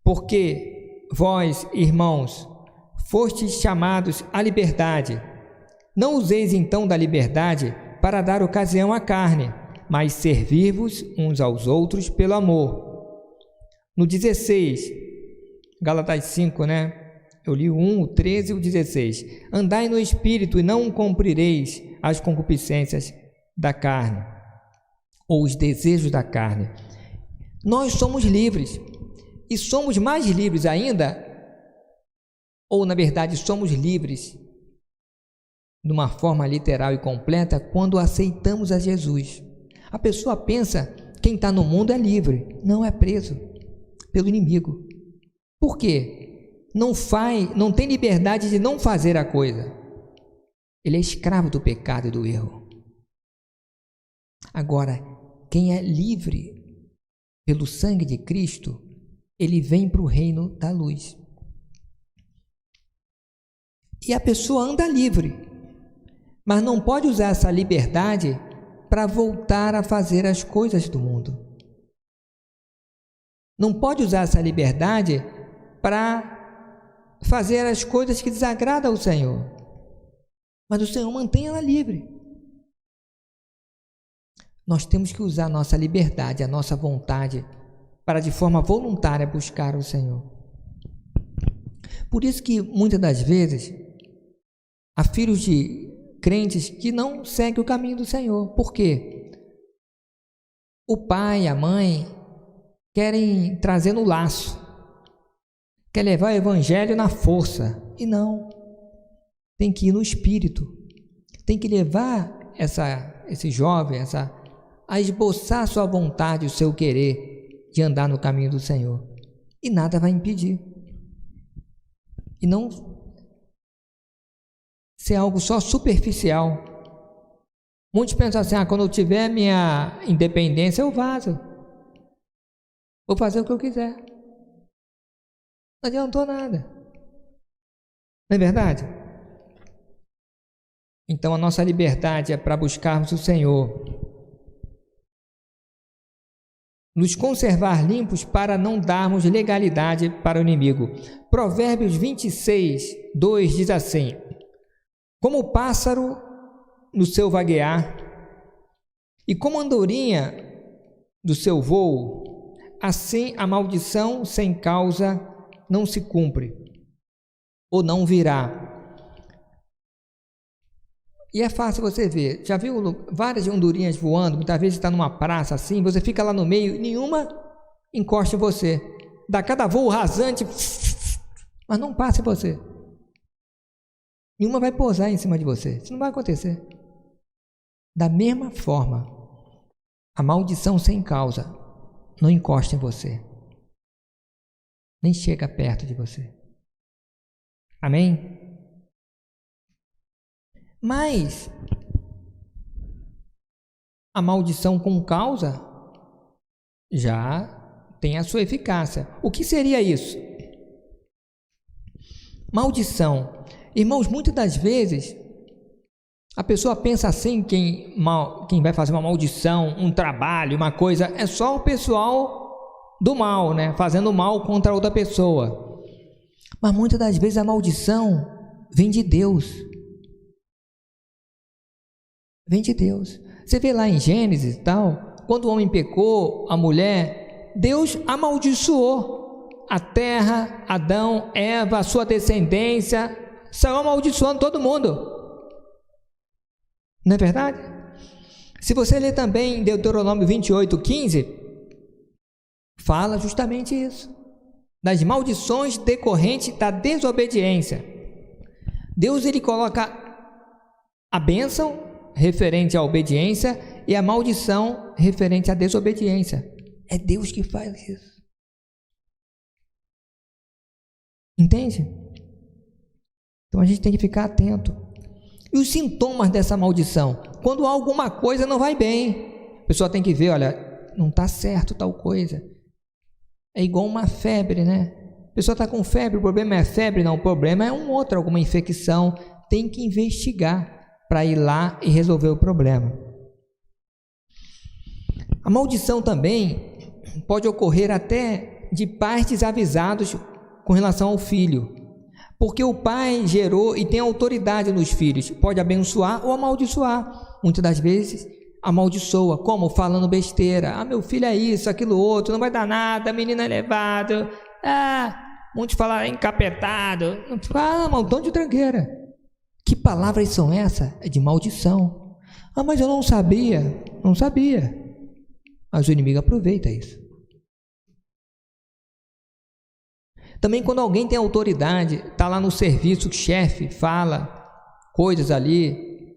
porque vós, irmãos, fostes chamados à liberdade. Não useis então da liberdade para dar ocasião à carne, mas servir-vos uns aos outros pelo amor. No 16, Gálatas 5, eu li o 1, o 13 e o 16. Andai no Espírito e não cumprireis as concupiscências da carne, ou os desejos da carne. Nós somos livres, e somos mais livres ainda, ou na verdade somos livres de uma forma literal e completa quando aceitamos a Jesus. A pessoa pensa que quem está no mundo é livre, não, é preso pelo inimigo. Por quê? Não tem liberdade de não fazer a coisa. Ele é escravo do pecado e do erro. Agora, quem é livre pelo sangue de Cristo, ele vem para o reino da luz. E a pessoa anda livre, mas não pode usar essa liberdade para voltar a fazer as coisas do mundo. Não pode usar essa liberdade para fazer as coisas que desagradam ao Senhor. Mas o Senhor mantém ela livre. Nós temos que usar a nossa liberdade, a nossa vontade, para de forma voluntária buscar o Senhor. Por isso que muitas das vezes há filhos de crentes que não seguem o caminho do Senhor. Por quê? O pai, a mãe querem trazer no laço, quer levar o evangelho na força, e não, tem que ir no espírito, tem que levar esse jovem a esboçar a sua vontade, o seu querer de andar no caminho do Senhor, e nada vai impedir, e não ser algo só superficial. Muitos pensam assim, quando eu tiver minha independência eu vazo, vou fazer o que eu quiser, não adiantou nada, não é verdade? Então a nossa liberdade é para buscarmos o Senhor, nos conservar limpos para não darmos legalidade para o inimigo. Provérbios 26, 2 diz assim: como o pássaro no seu vaguear e como a andorinha do seu voo, assim a maldição sem causa não se cumpre, ou não virá. E é fácil você ver, já viu várias andorinhas voando, muitas vezes está numa praça assim, você fica lá no meio, nenhuma encosta em você, dá cada voo rasante, mas não passa em você. Nenhuma vai pousar em cima de você, isso não vai acontecer. Da mesma forma, a maldição sem causa não encosta em você, nem chega perto de você. Amém? Mas a maldição com causa já tem a sua eficácia. O que seria isso? Maldição. Irmãos, muitas das vezes a pessoa pensa assim, quem vai fazer uma maldição, um trabalho, uma coisa, é só o pessoal do mal, fazendo mal contra outra pessoa. Mas muitas das vezes a maldição vem de Deus. Vem de Deus. Você vê lá em Gênesis e tal, quando o homem pecou, a mulher, Deus amaldiçoou a terra, Adão, Eva, a sua descendência, saiu amaldiçoando todo mundo. Não é verdade? Se você ler também em Deuteronômio 28:15, fala justamente isso, das maldições decorrentes da desobediência. Deus, ele coloca a bênção referente à obediência e a maldição referente à desobediência. É Deus que faz isso. Entende? Então a gente tem que ficar atento. E os sintomas dessa maldição? Quando alguma coisa não vai bem, a pessoa tem que ver, olha, não está certo tal coisa. É igual uma febre, né? A pessoa está com febre, o problema é a febre? Não, o problema é alguma infecção. Tem que investigar para ir lá e resolver o problema. A maldição também pode ocorrer até de pais desavisados com relação ao filho, porque o pai gerou e tem autoridade nos filhos, pode abençoar ou amaldiçoar. Muitas das vezes amaldiçoa, como? Falando besteira. Meu filho é isso, aquilo outro, não vai dar nada, menino é levado, muitos falam encapetado, um montão de tranqueira. Que palavras são essas? É de maldição. Mas eu não sabia. Mas o inimigo aproveita isso. Também quando alguém tem autoridade, está lá no serviço, o chefe fala coisas ali.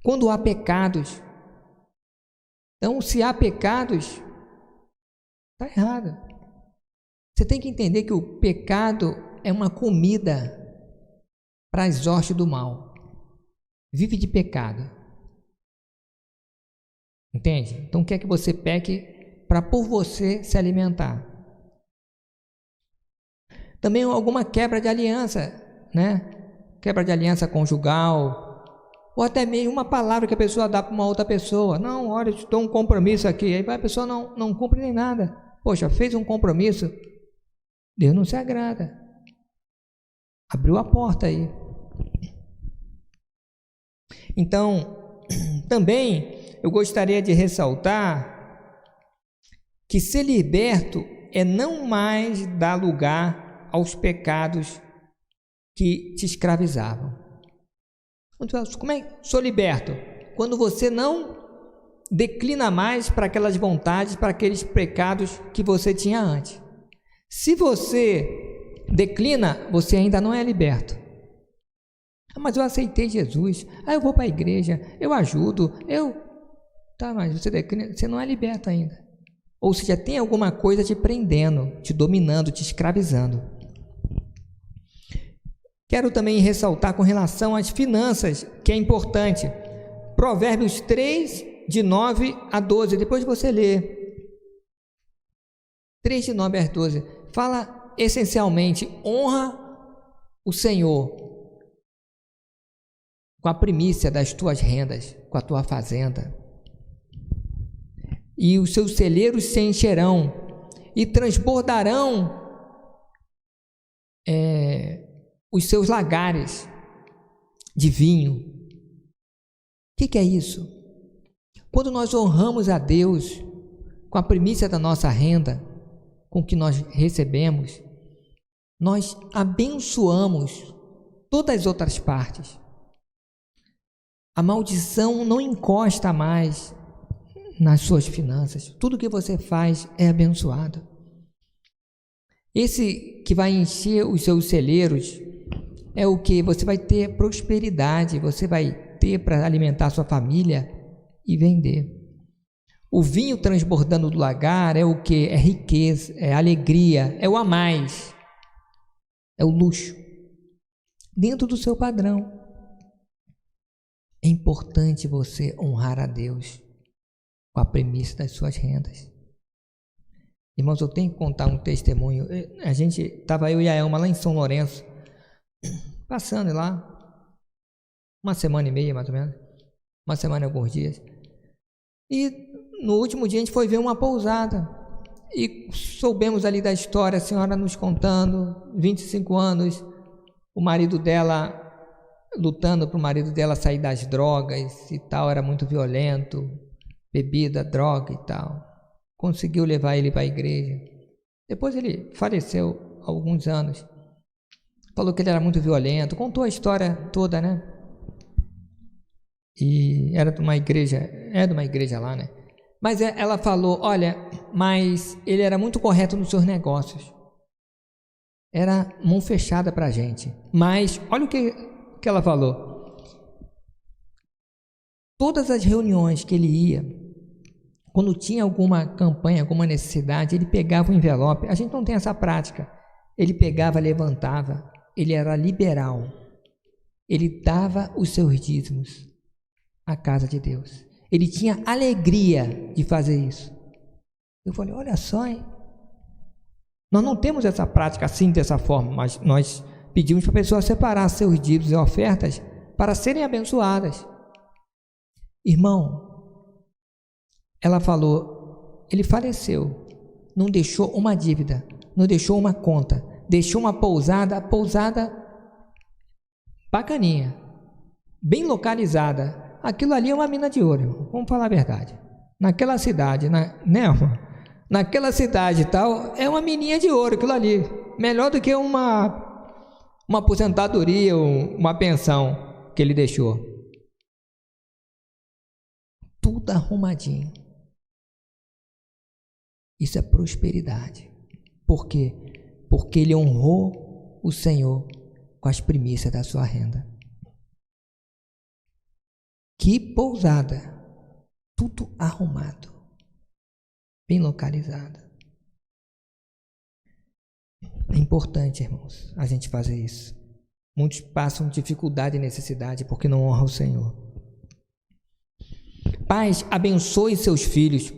Quando há pecados. Então, se há pecados, está errado. Você tem que entender que o pecado é uma comida para as hostes do mal. Vive de pecado. Entende? Então quer que você peque para por você se alimentar. Também alguma quebra de aliança, né? Quebra de aliança conjugal, ou até mesmo uma palavra que a pessoa dá para uma outra pessoa. Não, olha, eu te dou um compromisso aqui. Aí a pessoa não cumpre nem nada. Poxa, fez um compromisso, Deus não se agrada. Abriu a porta aí. Então, também eu gostaria de ressaltar que ser liberto é não mais dar lugar aos pecados que te escravizavam. Como é que sou liberto? Quando você não declina mais para aquelas vontades, para aqueles pecados que você tinha antes. Se você declina, você ainda não é liberto. Mas eu aceitei Jesus, eu vou para a igreja, eu ajudo, mas você declina, você não é liberto ainda. Ou seja, tem alguma coisa te prendendo, te dominando, te escravizando. Quero também ressaltar com relação às finanças, que é importante. Provérbios 3, de 9 a 12, depois você lê. 3, de 9 a 12, fala essencialmente, honra o Senhor com a primícia das tuas rendas, com a tua fazenda. E os seus celeiros se encherão e transbordarão os seus lagares de vinho. O que é isso? Quando nós honramos a Deus com a primícia da nossa renda, com o que nós recebemos, nós abençoamos todas as outras partes. A maldição não encosta mais nas suas finanças. Tudo que você faz é abençoado. Esse que vai encher os seus celeiros é o que? Você vai ter prosperidade, você vai ter para alimentar sua família e vender. O vinho transbordando do lagar é o que? É riqueza, é alegria, é o a mais, é o luxo. Dentro do seu padrão. É importante você honrar a Deus com a premissa das suas rendas. Irmãos, eu tenho que contar um testemunho. A gente estava, eu e a Elma lá em São Lourenço, passando lá, uma semana e meia mais ou menos, uma semana e alguns dias. E no último dia a gente foi ver uma pousada e soubemos ali da história, a senhora nos contando, 25 anos, o marido dela lutando para o marido dela sair das drogas e tal, era muito violento, bebida, droga e tal. Conseguiu levar ele para a igreja. Depois ele faleceu há alguns anos. Falou que ele era muito violento, contou a história toda, né? e era de uma igreja, lá, né? Mas ela falou, olha, mas ele era muito correto nos seus negócios. Era mão fechada para a gente. Mas, olha o que ela falou. Todas as reuniões que ele ia, quando tinha alguma campanha, alguma necessidade, ele pegava o envelope. A gente não tem essa prática. Ele pegava, levantava. Ele era liberal. Ele dava os seus dízimos à casa de Deus. Ele tinha alegria de fazer isso. Eu falei, olha só, hein? Nós não temos essa prática assim, dessa forma, mas nós pedimos para a pessoa separar seus dízimos e ofertas para serem abençoadas. Irmão, ela falou, ele faleceu, não deixou uma dívida, não deixou uma conta, deixou uma pousada bacaninha, bem localizada. Aquilo ali é uma mina de ouro, irmão. Vamos falar a verdade. Naquela cidade, né, irmão? Naquela cidade e tal, é uma mininha de ouro aquilo ali. Melhor do que uma aposentadoria ou uma pensão que ele deixou. Tudo arrumadinho. Isso é prosperidade. Por quê? Porque ele honrou o Senhor com as primícias da sua renda. Que pousada, tudo arrumado, bem localizado. É importante, irmãos, a gente fazer isso. Muitos passam dificuldade e necessidade porque não honram o Senhor. Pais, abençoe seus filhos.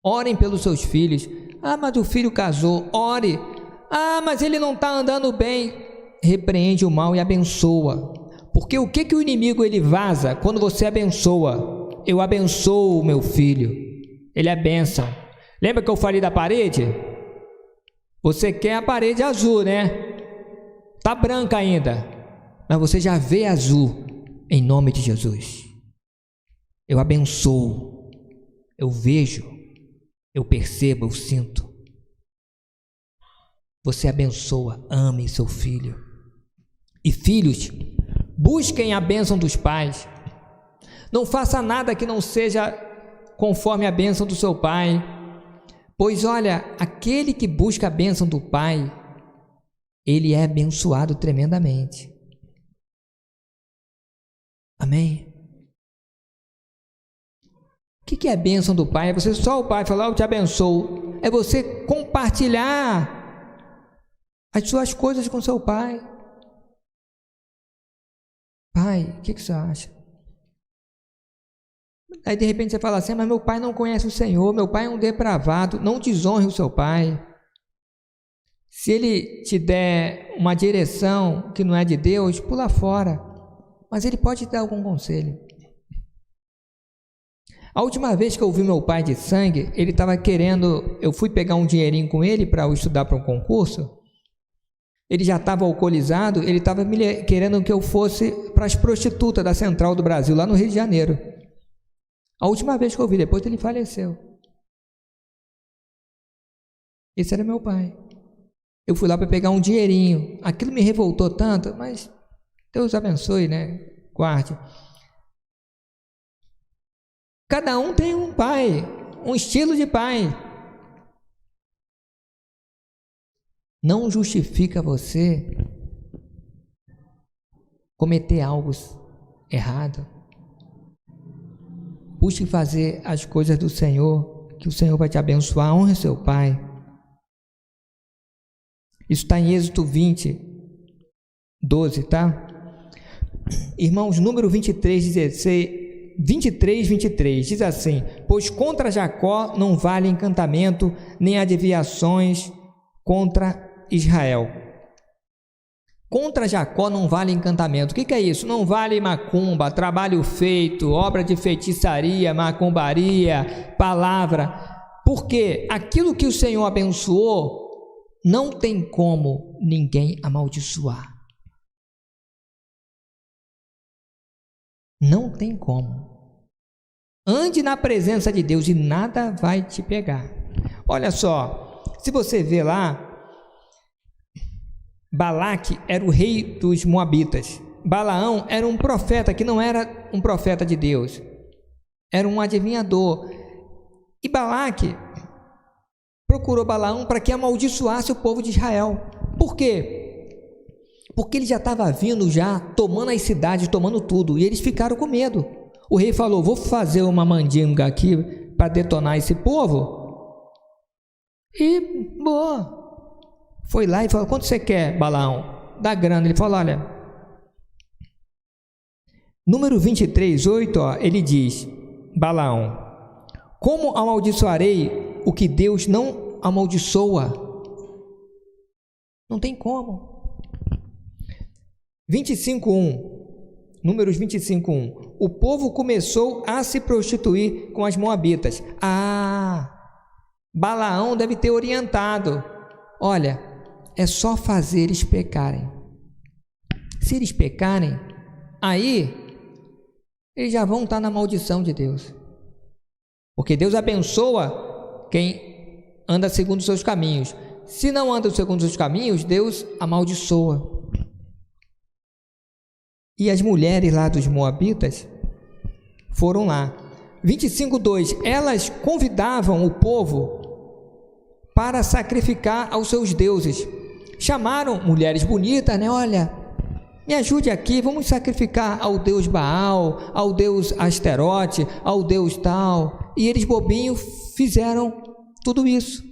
Orem pelos seus filhos. Ah, mas o filho casou. Ore. Ah, mas ele não está andando bem. Repreende o mal e abençoa. Porque o que o inimigo ele vaza quando você abençoa? Eu abençoo o meu filho. Ele é bênção. Lembra que eu falei da parede? Você quer a parede azul, né? Tá branca ainda, mas você já vê azul em nome de Jesus. Eu abençoo. Eu vejo. Eu percebo, eu sinto. Você abençoa, ame seu filho. E filhos, busquem a bênção dos pais. Não faça nada que não seja conforme a bênção do seu pai. Pois olha, aquele que busca a bênção do pai, ele é abençoado tremendamente. Amém? O que é a bênção do pai? É você só o pai falar, eu te abençoo. É você compartilhar as suas coisas com seu pai. Pai, o que você acha? Aí de repente você fala assim, mas meu pai não conhece o Senhor, meu pai é um depravado. Não desonre o seu pai. Se ele te der uma direção que não é de Deus, pula fora. Mas ele pode te dar algum conselho. A última vez que eu vi meu pai de sangue, ele estava querendo, eu fui pegar um dinheirinho com ele para eu estudar para um concurso. Ele já estava alcoolizado, ele estava querendo que eu fosse para as prostitutas da Central do Brasil, lá no Rio de Janeiro. A última vez que eu vi, depois ele faleceu. Esse era meu pai. Eu fui lá para pegar um dinheirinho. Aquilo me revoltou tanto, mas Deus abençoe, né? Guarde. Cada um tem um pai, um estilo de pai. Não justifica você cometer algo errado. Busque fazer as coisas do Senhor, que o Senhor vai te abençoar. Honre seu pai. Isso está em Êxodo 20, 12, tá? Irmãos, número 23, 23, diz assim: pois contra Jacó não vale encantamento, nem adivinhações contra Israel. Contra Jacó não vale encantamento. O que é isso? Não vale macumba, trabalho feito, obra de feitiçaria, macumbaria, palavra. Porque aquilo que o Senhor abençoou, não tem como ninguém amaldiçoar. Não tem como. Ande na presença de Deus e nada vai te pegar. Olha só, se você vê lá, Balaque era o rei dos Moabitas. Balaão era um profeta que não era um profeta de Deus, era um adivinhador. E Balaque procurou Balaão para que amaldiçoasse o povo de Israel. Por quê? Porque ele já estava vindo, já tomando as cidades, tomando tudo, e eles ficaram com medo. O rei falou: vou fazer uma mandinga aqui para detonar esse povo. E boa, foi lá e falou: quanto você quer, Balaão? Dá grana. Ele falou: olha, número 23, 8, ele diz: Balaão, como amaldiçoarei o que Deus não amaldiçoa? Não tem como. 25:1, Números 25:1, o povo começou a se prostituir com as moabitas. Balaão deve ter orientado: olha, é só fazer eles pecarem. Se eles pecarem, aí eles já vão estar na maldição de Deus, porque Deus abençoa quem anda segundo os seus caminhos. Se não anda segundo os seus caminhos, Deus amaldiçoa. E as mulheres lá dos moabitas foram lá. 25:2, elas convidavam o povo para sacrificar aos seus deuses. Chamaram mulheres bonitas, né? Olha, me ajude aqui, vamos sacrificar ao deus Baal, ao deus Asterote, ao deus tal. E eles, bobinhos, fizeram tudo isso.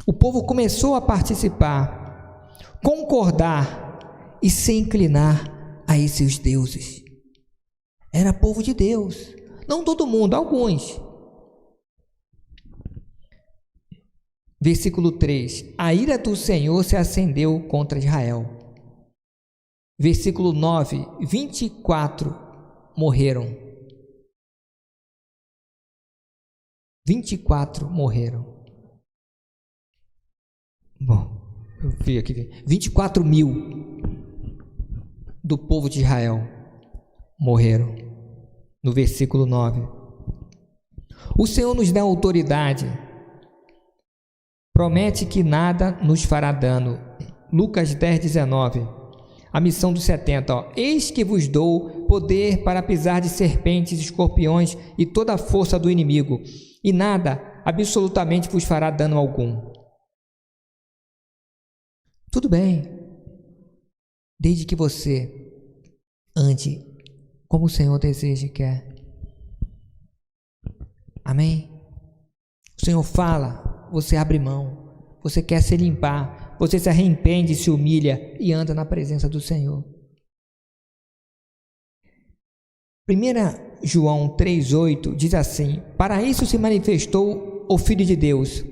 O povo começou a participar, concordar e se inclinar a esses deuses. Era povo de Deus, não todo mundo, alguns. Versículo 3, a ira do Senhor se acendeu contra Israel. Versículo 9, 24 morreram. 24 morreram. Bom, eu vi aqui, 24 mil do povo de Israel morreram. No versículo 9, o Senhor nos dá autoridade, promete que nada nos fará dano. Lucas 10:19, a missão dos 70, eis que vos dou poder para pisar de serpentes, escorpiões e toda a força do inimigo, e nada absolutamente vos fará dano algum. Tudo bem, desde que você ande como o Senhor deseja e quer. Amém? O Senhor fala, você abre mão, você quer se limpar, você se arrepende, se humilha e anda na presença do Senhor. 1 João 3,8 diz assim: para isso se manifestou o Filho de Deus,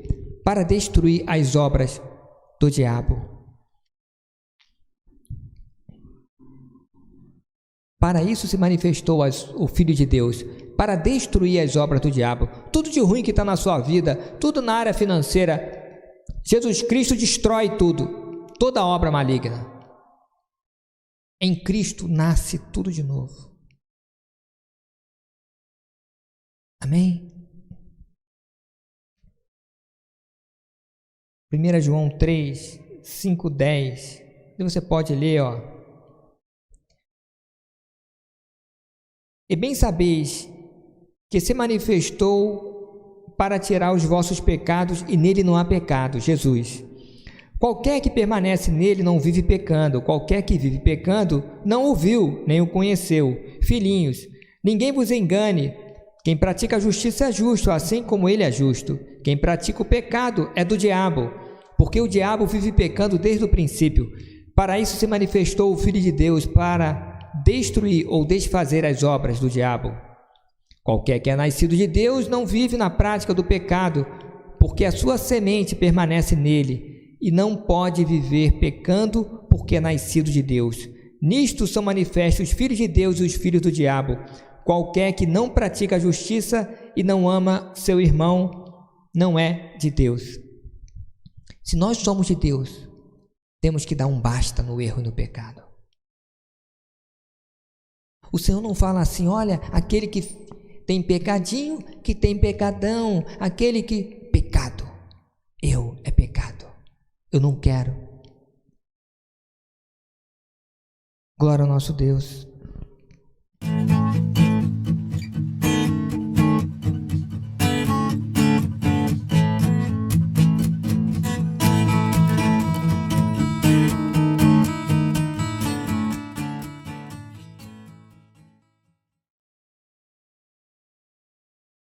para destruir as obras do diabo. Para isso se manifestou o Filho de Deus, para destruir as obras do diabo. Tudo de ruim que está na sua vida, tudo na área financeira, Jesus Cristo destrói tudo, toda obra maligna. Em Cristo nasce tudo de novo. Amém? 1 João 3, 5, 10. E você pode ler, E bem sabeis que se manifestou para tirar os vossos pecados, e nele não há pecado. Jesus. Qualquer que permanece nele não vive pecando. Qualquer que vive pecando não o viu, nem o conheceu. Filhinhos, ninguém vos engane. Quem pratica a justiça é justo, assim como ele é justo. Quem pratica o pecado é do diabo, porque o diabo vive pecando desde o princípio. Para isso se manifestou o Filho de Deus, para destruir ou desfazer as obras do diabo. Qualquer que é nascido de Deus não vive na prática do pecado, porque a sua semente permanece nele, e não pode viver pecando, porque é nascido de Deus. Nisto são manifestos os filhos de Deus e os filhos do diabo. Qualquer que não pratica a justiça e não ama seu irmão não é de Deus. Se nós somos de Deus, temos que dar um basta no erro e no pecado. O Senhor não fala assim: olha, aquele que tem pecadinho, que tem pecadão, aquele que... Pecado, é pecado, eu não quero. Glória ao nosso Deus.